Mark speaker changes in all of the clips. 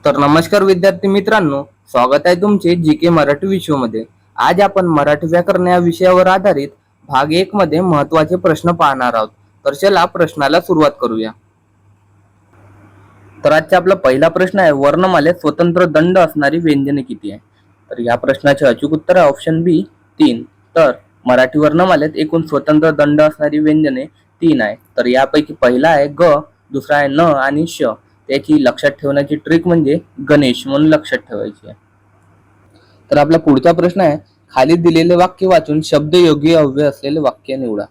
Speaker 1: तर नमस्कार विद्यार्थी मित्रांनो, स्वागत आहे तुमचे जीके मराठी विषयामध्ये। आज आपण मराठी व्याकरण या विषयावर आधारित भाग 1 मध्ये महत्त्वाचे प्रश्न पाहणार आहोत। तर चला प्रश्नाला सुरुवात करूया। तर आजचा आपला पहिला प्रश्न आहे, वर्णमालेत स्वतंत्र दंड असणारी व्यंजने किती आहे? तर या प्रश्नाचे अचूक उत्तर आहे ऑप्शन बी 3। तर मराठी वर्णमालेत एकूण स्वतंत्र दंड असणारी व्यंजने 3 आहे। तर यापैकी पहिला आहे ग, दुसरा आहे न आणि श। त्याची लक्षात ठेवण्याची ट्रिक म्हणजे गणेश म्हणून लक्षात ठेवायची आहे। तर आपला पुढचा प्रश्न आहे, खाली दिलेले वाक्य वाचून शब्दयोगी अव्यय असलेले वाक्य निवडा।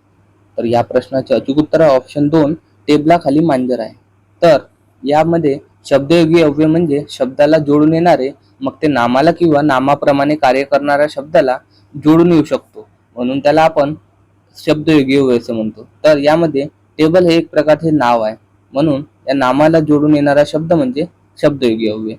Speaker 1: तर या प्रश्नाचे अचूक उत्तर आहे ऑप्शन 2, टेबलाखाली मांजर आहे। तर यामध्ये शब्दयोगी अव्यय म्हणजे शब्दाला जोडून येणारे, मग ते नामाला किंवा नामाप्रमाणे कार्य करणाऱ्या शब्दाला जोडून येऊ शकतो, म्हणून त्याला आपण शब्दयोगी अव्यय असे म्हणतो। तर यामध्ये टेबल हे एक प्रकारचे नाव आहे, म्हणून या नामाला जोडून येणारा शब्द म्हणजे शब्दयोगी अव्यय।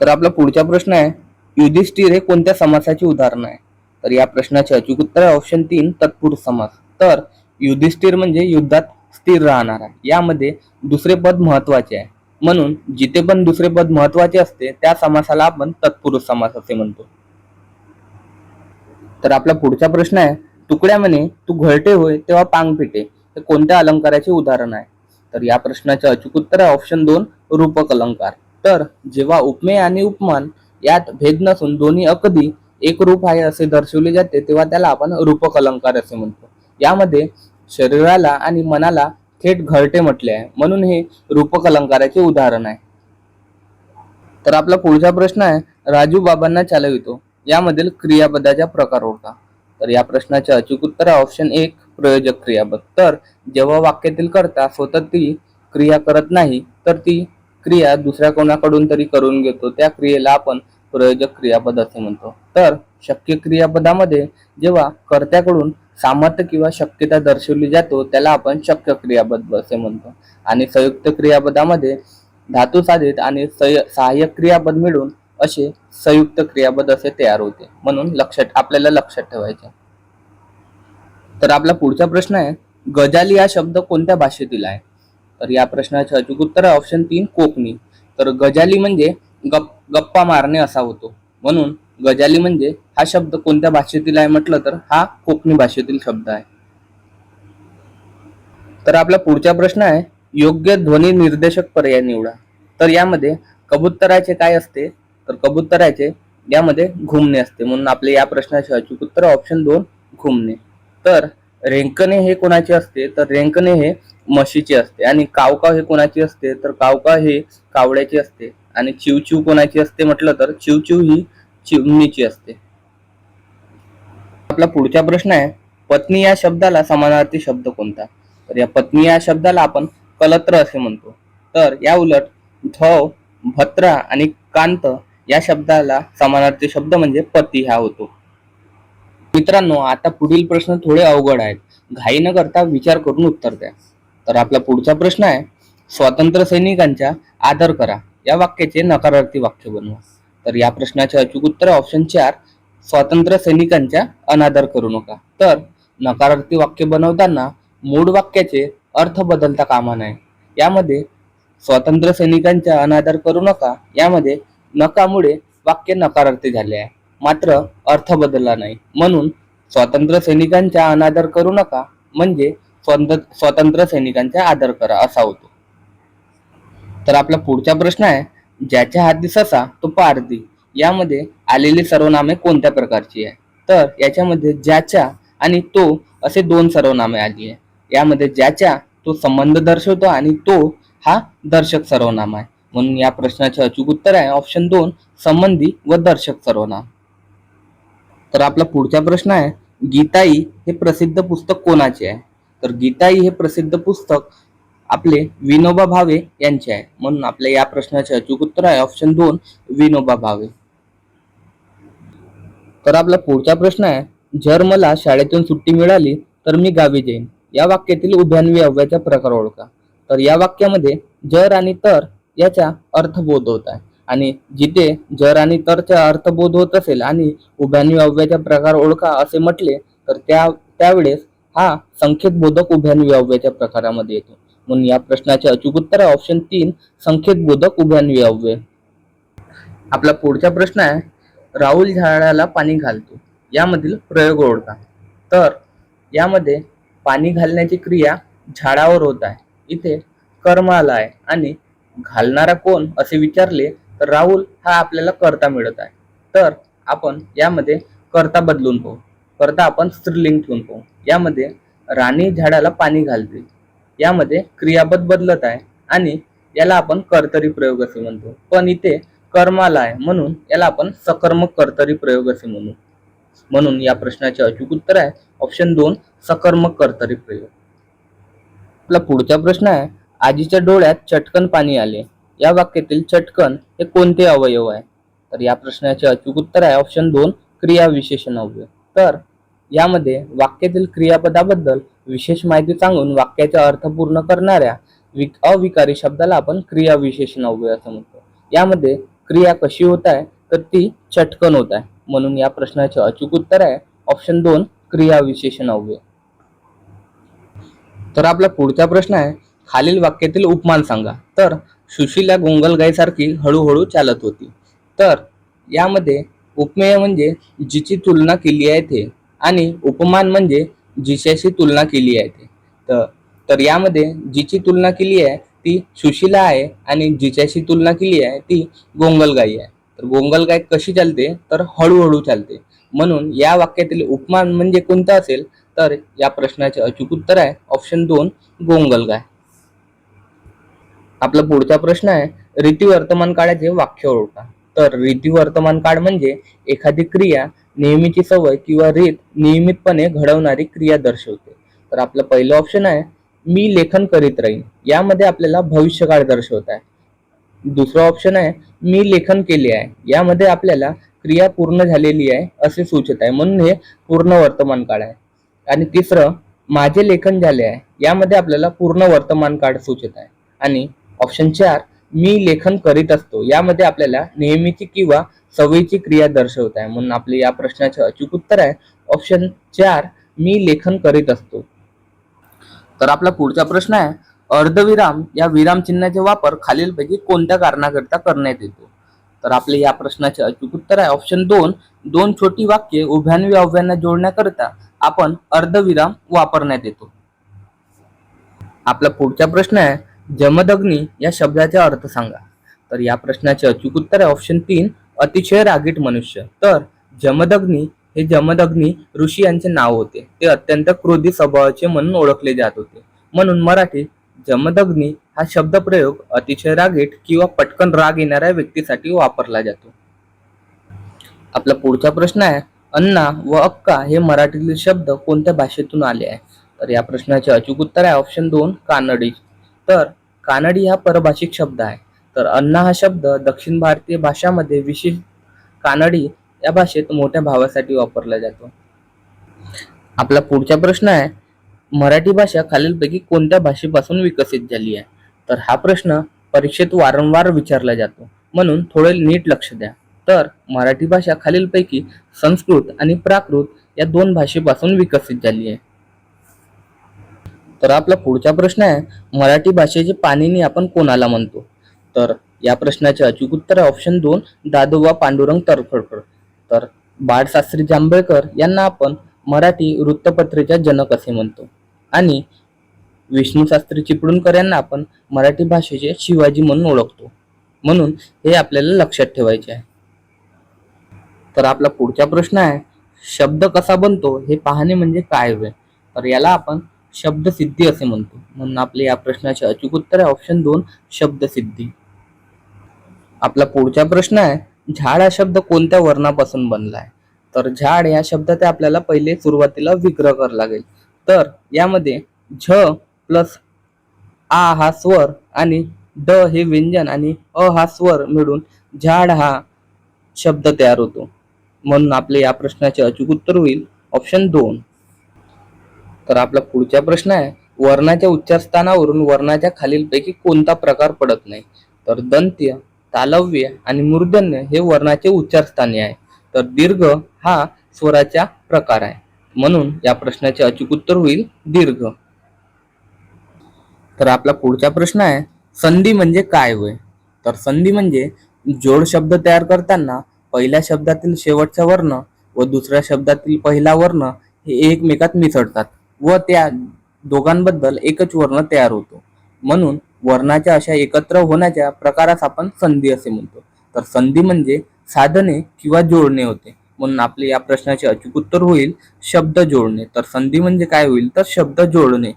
Speaker 1: तर आपला पुढचा प्रश्न आहे, युधिष्ठिर हे कोणत्या समासाचे उदाहरण आहे? तर या प्रश्नाचे अचूक उत्तर आहे ऑप्शन 3, तत्पुरुष समास। तर युधिष्ठिर म्हणजे युद्धात स्थिर राहणारा, यामध्ये दुसरे पद महत्वाचे आहे, म्हणून जिथे पण दुसरे पद महत्वाचे असते त्या समासाला आपण तत्पुरुष समास असे म्हणतो। तर आपला पुढचा प्रश्न आहे, तुकड्या म्हणे तू घरटे होय तेव्हा पांग फिटे हे कोणत्या अलंकाराचे उदाहरण आहे? तर या प्रश्नाचे अचूक उत्तर आहे ऑप्शन 2, रूपक अलंकार। तर जेव्हा उपमेय आणि उपमान यात भेद नसून दोन्ही अगदी एक रूप आहे असे दर्शवले जाते, तेव्हा त्याला आपण रूपक अलंकार असे म्हणतो। यामध्ये शरीराला आणि मनाला थेट घरटे म्हटले आहे, म्हणून हे रूपक अलंकाराचे उदाहरण आहे। तर आपला पुढचा प्रश्न आहे, राजू बाबांना चालवितो यामधील क्रियापदाचा प्रकार ओळखा। तर या प्रश्नाचे अचूक उत्तर आहे ऑप्शन 1, प्रयोजक क्रियापद। तर जेव्हा वाक्यातील कर्ता स्वतः ती क्रिया करत नाही, तर ती क्रिया दुसऱ्या कोणाकडून तरी करून घेतो, त्या क्रियेला आपण प्रयोजक क्रियापद असे म्हणतो। तर शक्य क्रियापदामध्ये जेव्हा कर्त्याकडून सामर्थ्य किंवा शक्यता दर्शवली जातो, त्याला आपण शक्य क्रियापद असे म्हणतो। आणि संयुक्त क्रियापदामध्ये धातू साधित आणि सहाय्यक क्रियापद मिळून असे संयुक्त क्रियापद असे तयार होते, म्हणून आपल्याला लक्षात ठेवायचे। तर आपला पुढचा प्रश्न आहे, गजाली हा शब्द कोणत्या भाषेतील आहे? तर या प्रश्नाचे अचूक उत्तर आहे ऑप्शन 3, कोकणी। तर गजाली म्हणजे गप्पा मारणे असा होतो, म्हणून गजाली म्हणजे हा शब्द कोणत्या भाषेतील आहे म्हटलं तर हा कोकणी भाषेतील शब्द आहे। तर आपला पुढचा प्रश्न आहे, योग्य ध्वनी निर्देशक पर्याय निवडा। तर यामध्ये कबुतराचे काय असते? तर कबुतराचे यामध्ये घुमणे असते, म्हणून आपले या प्रश्नाचे अचूक उत्तर ऑप्शन 2, घुमणे। तर रेंकणे हे कोणाचे असते? तर रेंकणे हे म्हशीचे असते। आणि कावकाव हे कोणाची असते? तर कावकाव हे कावड्याची असते। आणि चिवचिव कोणाची असते म्हटलं तर चिवचिव ही चिमणीची असते। आपला पुढचा प्रश्न आहे, पत्नी या शब्दाला समानार्थी शब्द कोणता? तर या पत्नी या शब्दाला आपण कलत्र असे म्हणतो। तर या उलट धव, भत्रा आणि कांत या शब्दाला समानार्थी शब्द म्हणजे पती हा होतो। मित्रांनो, आता पुढील प्रश्न थोडे अवघड आहेत, घाई न करता विचार करून उत्तर द्या। तर आपला पुढचा प्रश्न आहे, स्वातंत्र्य सैनिकांचा आदर करा या वाक्याचे नकारार्थी वाक्य बनवा। तर या प्रश्नाचे अचूक उत्तर ऑप्शन 4, स्वातंत्र्य सैनिकांचा अनादर करू नका। तर नकारार्थी वाक्य बनवताना मूळ वाक्याचे अर्थ बदलता कामा नये। यामध्ये स्वातंत्र्य सैनिकांचा अनादर करू नका यामध्ये नकामुळे वाक्य नकारार्थी झाले आहे, मात्र अर्थ बदलला नाही, म्हणून स्वातंत्र्य सैनिकांचा अनादर करू नका म्हणजे स्वातंत्र्य सैनिकांचा आदर करा असा होतो। तर आपला पुढचा प्रश्न आहे, ज्याच्या हाती ससा तो पारधी यामध्ये आलेली सर्वनामे कोणत्या प्रकारची आहे? तर याच्यामध्ये ज्याच्या आणि तो असे 2 सर्वनामे आली आहे। यामध्ये ज्याच्या तो संबंध दर्शवतो आणि तो हा दर्शक सर्वनाम आहे, म्हणून या प्रश्नाचे अचूक उत्तर आहे ऑप्शन 2, संबंधी व दर्शक सर्वनाम। तर आपला पुढचा प्रश्न आहे, गीताई हे प्रसिद्ध पुस्तक कोणाचे आहे? तर गीताई हे प्रसिद्ध पुस्तक आपले विनोबा भावे यांचे आहे, म्हणून आपल्या या प्रश्नाचे अचूक उत्तर आहे ऑप्शन 2, विनोबा भावे। तर आपला पुढचा प्रश्न आहे, जर मला शाळेतून सुट्टी मिळाली तर मी गावी जाईन या वाक्यातील उभयान्वी अव्ययाचा प्रकार ओळखा। तर या वाक्यामध्ये जर आणि तर याचा अर्थबोध होत आहे, आणि जिथे जर आणि तरचा अर्थबोध होत असेल आणि उभयान्वी अव्ययाचा प्रकार ओळखा असे म्हटले तर त्यावेळेस हा संकेत बोधक उभयान्वी अव्ययाच्या प्रकारामध्ये येतो। म्हणून या प्रश्नाचे अचूक उत्तर आहे ऑप्शन 3 संकेतबोधक उभयन्वी अव्यय. आपला पुढचा प्रश्न आहे राहुल झाडाला पाणी घालतो यामधील प्रयोग ओळखा. तर यामध्ये पाणी घालण्याची क्रिया झाडावर होत आहे. इथे कर्म आला आहे आणि घालणारा कोण असे विचारले तर राहुल हा आपल्याला कर्ता मिळत आहे. तर आपण यामध्ये कर्ता बदलून पाहू. कर्ता आपण स्त्रीलिंग ठेवून पाहू. यामध्ये राणी झाडाला पाणी घालते यामध्ये क्रियापद बदलत आहे आणि याला आपण कर्तरी प्रयोग असे म्हणतो. पण इथे कर्माला आहे म्हणून याला आपण सकर्मक कर्तरी प्रयोग असे म्हणू. म्हणून या प्रश्नाचे अचूक उत्तर आहे ऑप्शन 2 सकर्मक कर्तरी प्रयोग. आपला पुढचा प्रश्न आहे आजीच्या डोळ्यात चटकन पाणी आले या वाक्यातील चटकन हे कोणते अवयव आहे. तर या प्रश्नाचे अचूक उत्तर आहे ऑप्शन 2 क्रिया विशेषण अव्यय. तर यामध्ये वाक्यातील क्रियापदाबद्दल विशेष माहिती सांगून वाक्याचा अर्थ पूर्ण करणाऱ्या अविकारी शब्दाला आपण क्रिया विशेषण अव्यय असं म्हणतो. यामध्ये क्रिया कशी होत आहे तर ती चटकन होत आहे. म्हणून या प्रश्नाचे अचूक उत्तर आहे ऑप्शन 2 क्रिया विशेषण अव्यय. तर आपला पुढचा प्रश्न आहे खालील वाक्यातील उपमान सांगा. तर सुशीला गोंगलगाईसारखी हळूहळू चालत होती. तर यामध्ये उपमेय म्हणजे जिची तुलना केली आहे ते आणि उपमान म्हणजे जिच्याशी तुलना केली आहे ते. तर यामध्ये जिची तुलना केली आहे ती सुशीला आहे आणि जिच्याशी तुलना केली आहे ती गोंगलगाई आहे. तर गोंगलगाई कशी चालते तर हळूहळू चालते. म्हणून या वाक्यातील उपमान म्हणजे कोणतं असेल तर या प्रश्नाचे अचूक उत्तर आहे ऑप्शन 2 गोंगलगाय. आपला पुढचा प्रश्न आहे रीती वर्तमान काळाचे वाक्य ओळखा. तर रीती वर्तमान काळ म्हणजे एखादी क्रिया नेहमीची सवय किंवा रीत नियमितपणे घडवणारी क्रिया दर्शवते. तर आपलं पहिलं ऑप्शन आहे मी लेखन करीत राहीन यामध्ये आपल्याला भविष्यकाळ दर्शवत आहे. दुसरं ऑप्शन आहे मी लेखन केले आहे यामध्ये आपल्याला क्रिया पूर्ण झालेली आहे असे सूचित आहे म्हणून हे पूर्ण वर्तमान काळ आहे. आणि तिसरं माझे लेखन झाले आहे यामध्ये आपल्याला पूर्ण वर्तमान काळ सूचित आहे. आणि ऑप्शन 4 मी लेखन करीत असतो यामध्ये आपल्याला नेहमीची किंवा सवयीची क्रिया दर्शवत आहे. म्हणून आपले या प्रश्नाचे अचूक उत्तर आहे ऑप्शन 4 मी लेखन करीत असतो. तर आपला पुढचा प्रश्न आहे अर्धविराम या विराम चिन्हाचे वापर खालीलपैकी कोणत्या कारणाकरिता करण्यात येतो. तर आपले या प्रश्नाचे अचूक उत्तर आहे ऑप्शन 2 दोन छोटी वाक्ये उभ्यान्वी अव्ययांना जोडण्याकरिता आपण अर्धविराम वापरण्यात येतो. आपला पुढचा प्रश्न आहे जमदग्नी या शब्दाचा अर्थ सांगा. तर या प्रश्नाचे अचूक उत्तर आहे ऑप्शन 3 अतिशय रागीट मनुष्य. तर जमदग्नी हे जमदग्नी ऋषी यांचे नाव होते. ते अत्यंत क्रोधी स्वभावाचे म्हणून ओळखले जात होते. म्हणून मराठीत जमदग्नी हा शब्दप्रयोग अतिशय रागीट किंवा पटकन राग येणाऱ्या व्यक्तीसाठी वापरला जातो. आपला पुढचा प्रश्न आहे अण्णा व अक्का हे मराठीतील शब्द कोणत्या भाषेतून आले आहे. तर या प्रश्नाचे अचूक उत्तर आहे ऑप्शन 2 कानडी. तर कानडी हा परभाषिक शब्द आहे. तर अण्णा हा शब्द दक्षिण भारतीय भाषांमध्ये विशेष कानडी या भाषेत मोठ्या भावासाठी वापरला जातो. आपला पुढचा प्रश्न आहे मराठी भाषा खालीलपैकी कोणत्या भाषेपासून विकसित झाली आहे. तर हा प्रश्न परीक्षेत वारंवार विचारला जातो म्हणून थोडे नीट लक्ष द्या. तर मराठी भाषा खालीलपैकी संस्कृत आणि प्राकृत या दोन भाषेपासून विकसित झाली आहे. तर आपला पुढचा प्रश्न आहे मराठी भाषेचे पाणिनी आपण कोणाला म्हणतो. तर या प्रश्नाचे अचूक उत्तर आहे ऑप्शन 2 दादोबा पांडुरंग तर्खडकर. तर बाळशास्त्री जांभेकर यांना आपण मराठी वृत्तपत्रेचा जनक असे म्हणतो आणि विष्णुशास्त्री चिपळूणकर यांना आपण मराठी भाषेचे शिवाजी म्हणून ओळखतो. म्हणून हे आपल्याला लक्षात ठेवायचे आहे. तर आपला पुढचा प्रश्न आहे शब्द कसा बनतो हे पाहणे म्हणजे काय होय. तर याला आपण शब्दसिद्धी असे म्हणतो. म्हणून आपले या प्रश्नाचे अचूक उत्तर आहे ऑप्शन 2 शब्दसिद्धी. आपला पुढचा प्रश्न आहे झाड हा शब्द कोणत्या वर्णापासून बनला आहे. तर झाड या शब्दात आपल्याला पहिले सुरुवातीला विग्रह करावा लागेल. तर यामध्ये झ प्लस आ हा स्वर आणि ड हे व्यंजन आणि अ हा स्वर मिळून झाड हा शब्द तयार होतो. म्हणून आपले या प्रश्नाचे अचूक उत्तर होईल ऑप्शन 2. तर आपला पुढचा प्रश्न आहे वर्णाच्या उच्चारस्थानावरून वर्णाच्या खालीलपैकी कोणता प्रकार पडत नाही. तर दंत्य तालव्य आणि मूर्धन्य हे वर्णाचे उच्चारस्थानी आहे. तर दीर्घ हा स्वराचा प्रकार आहे. म्हणून या प्रश्नाचे अचूक उत्तर होईल दीर्घ. तर आपला पुढचा प्रश्न आहे, संधी म्हणजे काय होय? तर संधी म्हणजे जोड शब्द तयार करताना पहिल्या शब्दातील शेवटचा वर्ण व दुसऱ्या शब्दातील पहिला वर्ण हे एकमेकात मिसळतात व त्या दोघांबद्दल एकच वर्ण तयार होतो. म्हणून वर्णाच्या अशा एकत्र होण्याच्या प्रकारास आपण संधी असे म्हणतो. तर संधी म्हणजे साधने किंवा जोडणे होते. म्हणून आपले या प्रश्नाचे अचूक उत्तर होईल शब्द जोडणे. तर संधी म्हणजे काय होईल, तर शब्द जोडणे.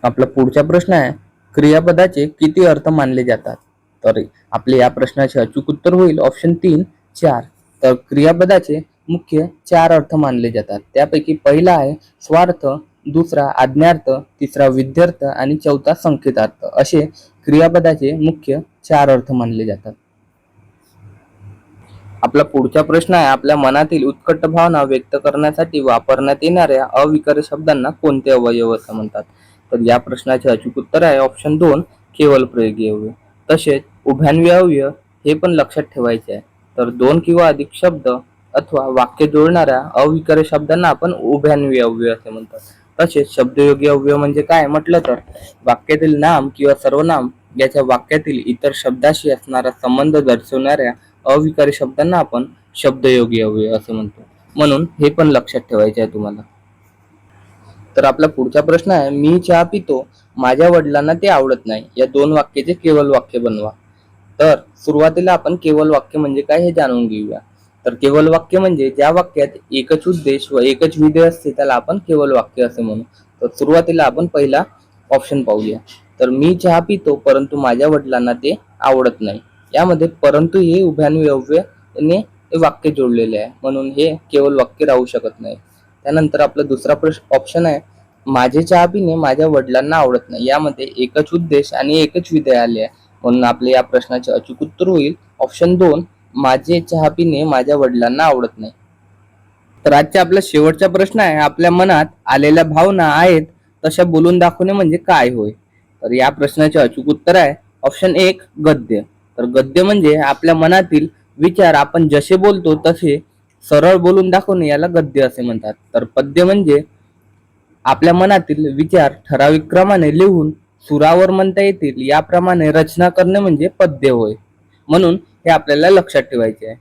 Speaker 1: आपला पुढचा प्रश्न आहे, क्रियापदाचे किती अर्थ मानले जातात? तर आपले या प्रश्नाचे अचूक उत्तर होईल ऑप्शन 3 4. तर क्रियापदाचे मुख्य 4 अर्थ मानले जातात. त्यापैकी पहिला आहे स्वार्थ, दुसरा आज्ञार्थ, तिसरा विध्यर्थ आणि चौथा संकेतार्थ. असे क्रियापदाचे मुख्य 4 अर्थ मानले जातात. आपला पुढचा प्रश्न आहे, आपल्या मनातील उत्कट भावना व्यक्त करण्यासाठी वापरण्यात येणाऱ्या अविकारी शब्दांना कोणते अवयव असे म्हणतात? तर या प्रश्नाचे अचूक उत्तर आहे ऑप्शन 2 केवल प्रयोगी अवयव. तसेच उभयान्वयी अवयव हे पण लक्षात ठेवायचे आहे. तर 2 किंवा अधिक शब्द अथवा वाक्य जोडणाऱ्या अविकारी शब्दांना आपण उभयान्वयी अवयव असे म्हणतात. तसेच शब्दयोगी अवयव म्हणजे काय म्हटलं तर वाक्यातील नाम किंवा सर्वनाम याच्या वाक्यातील इतर शब्दाशी असणारा संबंध दर्शवणाऱ्या अविकारी शब्दांना आपण शब्दयोगी अवयव असे म्हणतो. म्हणून हे पण लक्षात ठेवायचे आहे तुम्हाला. तर आपला पुढचा प्रश्न आहे, मी चहा पितो, माझ्या वडिलांना ते आवडत नाही. या 2 वाक्याचे केवल वाक्य बनवा. तर सुरुवातीला आपण केवल वाक्य म्हणजे काय हे जाणून घेऊया. तर केवल वाक्य म्हणजे ज्या वाक्यात एकच उद्देश व एकच विधेय असते त्याला आपण केवल वाक्य असे म्हणू. तर सुरुवातीला आपण पहिला ऑप्शन पाहूया. तर मी चहा पितो परंतु माझ्या वडिलांना ते आवडत नाही. यामध्ये परंतु हे उभयान्वयी अव्ययाने हे वाक्य जोडलेले आहे, म्हणून हे केवल वाक्य राहू शकत नाही. त्यानंतर आपला दुसरा ऑप्शन आहे, माझे चहा पिणे माझ्या वडिलांना आवडत नाही. यामध्ये एकच उद्देश आणि एकच विधेय आले आहे, म्हणून आपले या प्रश्नाचे अचूक उत्तर होईल ऑप्शन 2 माझे चहा पिणे माझ्या वडिलांना आवडत नाही. तर आजचा आपला शेवटचा प्रश्न आहे, आपल्या मनात आलेल्या भावना आहेत तशा बोलून दाखवणे म्हणजे काय होय? तर या प्रश्नाचे अचूक उत्तर आहे ऑप्शन 1 गद्य. तर गद्य म्हणजे आपल्या मनातील विचार आपण जसे बोलतो तसे सरळ बोलून दाखवणे याला गद्य असे म्हणतात. तर पद्य म्हणजे आपल्या मनातील विचार ठराविक क्रमाने लिहून सुरावर म्हणता येतील याप्रमाणे रचना करणे म्हणजे पद्य होय. म्हणून हे आपल्याला लक्षात ठेवायचे आहे.